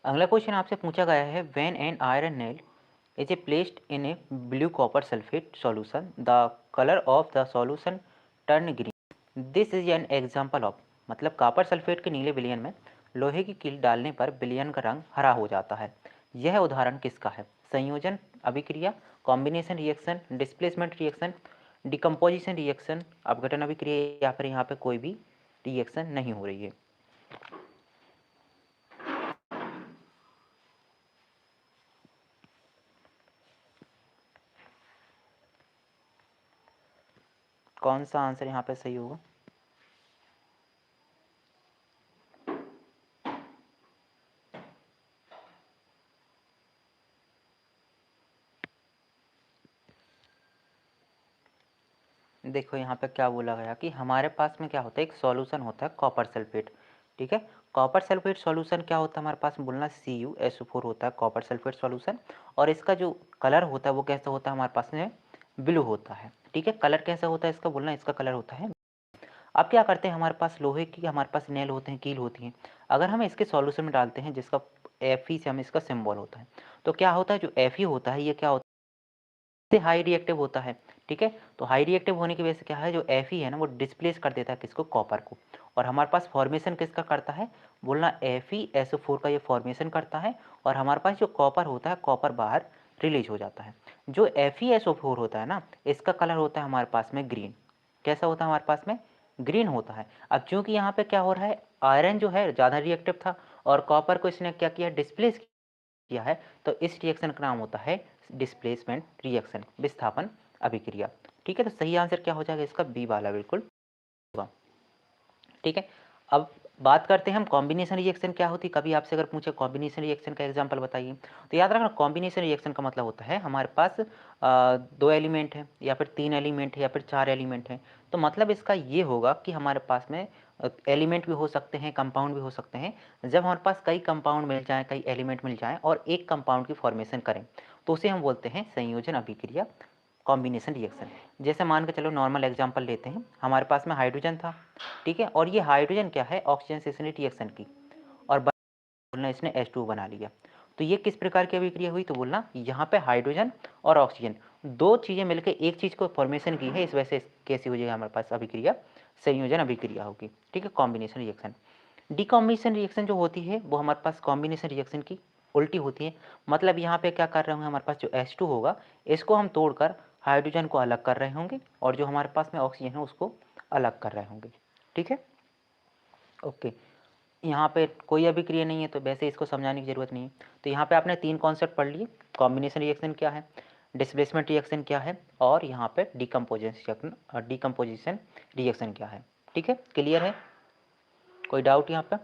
अगला क्वेश्चन आपसे पूछा गया है, when an iron nail is a placed in A blue copper sulphate solution the colour of the solution turn green, this is an example of. मतलब copper sulphate के नीले विलयन में लोहे की कील डालने पर विलयन का रंग हरा हो जाता है। यह उदाहरण किसका है? संयोजन अभिक्रिया, combination reaction, displacement reaction, decomposition reaction, अपघटन अभिक्रिया, या फिर यहाँ पे कोई भी रिएक्शन नहीं हो रही है। कौन सा आंसर यहाँ पे सही होगा? देखो यहाँ पे क्या बोला गया कि हमारे पास में क्या होता है, एक सॉल्यूशन होता है कॉपर सल्फेट। ठीक है, कॉपर सल्फेट सॉल्यूशन क्या होता है हमारे पास में, बोलना CuSO4 होता है कॉपर सल्फेट सॉल्यूशन। और इसका जो कलर होता है वो कैसा होता है हमारे पास में, ब्लू होता है। ठीक है, कलर कैसा होता है इसका, बोलना इसका कलर होता है। अब क्या करते हैं, हमारे पास लोहे की हमारे पास नेल होते हैं, कील होती हैं। अगर हम इसके सॉल्यूशन में डालते हैं जिसका Fe से हम इसका सिंबल होता है, तो क्या होता है, जो Fe होता है ये क्या होता है, से हाई रिएक्टिव होता है। ठीक है, तो हाई रिएक्टिव होने की वजह से क्या है, जो Fe है ना वो डिस्प्लेस कर देता है किसको, कॉपर को। और हमारे पास फॉर्मेशन किसका करता है, बोलना FeSO4 का ये फॉर्मेशन करता है। और हमारे पास जो कॉपर होता है, कॉपर बाहर रिलीज हो जाता है। जो FeSO4 होता है ना, इसका कलर होता है हमारे पास में ग्रीन। कैसा होता है हमारे पास में, ग्रीन होता है। अब चूंकि यहाँ पे क्या हो रहा है, आयरन जो है ज़्यादा रिएक्टिव था और कॉपर को इसने क्या किया, डिस्प्लेस किया है, तो इस रिएक्शन का नाम होता है डिस्प्लेसमेंट रिएक्शन, विस्थापन अभिक्रिया। ठीक है, तो सही आंसर क्या हो जाएगा इसका, बी वाला बिल्कुल होगा। ठीक है, अब बात करते हैं हम कॉम्बिनेशन रिएक्शन क्या होती है। कभी आपसे अगर पूछे कॉम्बिनेशन रिएक्शन का एग्जांपल बताइए, तो याद रखना कॉम्बिनेशन रिएक्शन का मतलब होता है हमारे पास दो एलिमेंट है या फिर तीन एलिमेंट है या फिर चार एलिमेंट है। तो मतलब इसका ये होगा कि हमारे पास में एलिमेंट भी हो सकते हैं, कंपाउंड भी हो सकते हैं। जब हमारे पास कई कंपाउंड मिल जाएँ, कई एलिमेंट मिल जाएँ और एक कंपाउंड की फॉर्मेशन करें, तो उसे हम बोलते हैं संयोजन अभिक्रिया, कॉम्बिनेशन रिएक्शन। जैसे मान के चलो नॉर्मल एग्जांपल लेते हैं, हमारे पास में हाइड्रोजन था। ठीक है, और ये हाइड्रोजन क्या है, ऑक्सीजन से इसने रिएक्शन की और बोलना इसने H2 बना लिया। तो ये किस प्रकार की अभिक्रिया हुई, तो बोलना यहाँ पे हाइड्रोजन और ऑक्सीजन दो चीज़ें मिलकर एक चीज़ को फॉर्मेशन की है, इस वजह से कैसी हो जाएगी हमारे पास अभिक्रिया, संयोजन अभिक्रिया होगी। ठीक है, कॉम्बिनेशन रिएक्शन। डिकॉम्बिनेशन रिएक्शन जो होती है वो हमारे पास कॉम्बिनेशन रिएक्शन की उल्टी होती है। मतलब यहाँ पे क्या कर रहे होंगे, हमारे पास जो H2 होगा इसको हम तोड़कर हाइड्रोजन को अलग कर रहे होंगे और जो हमारे पास में ऑक्सीजन है उसको अलग कर रहे होंगे। ठीक है, ओके। यहाँ पे कोई अभिक्रिया नहीं है तो वैसे इसको समझाने की ज़रूरत नहीं है। तो यहाँ पे आपने तीन कॉन्सेप्ट पढ़ लिए, कॉम्बिनेशन रिएक्शन क्या है, डिस्प्लेसमेंट रिएक्शन क्या है, और यहाँ पे डिकम्पोजिशन रिएक्शन क्या है। ठीक है, क्लियर है, कोई डाउट यहाँ पे?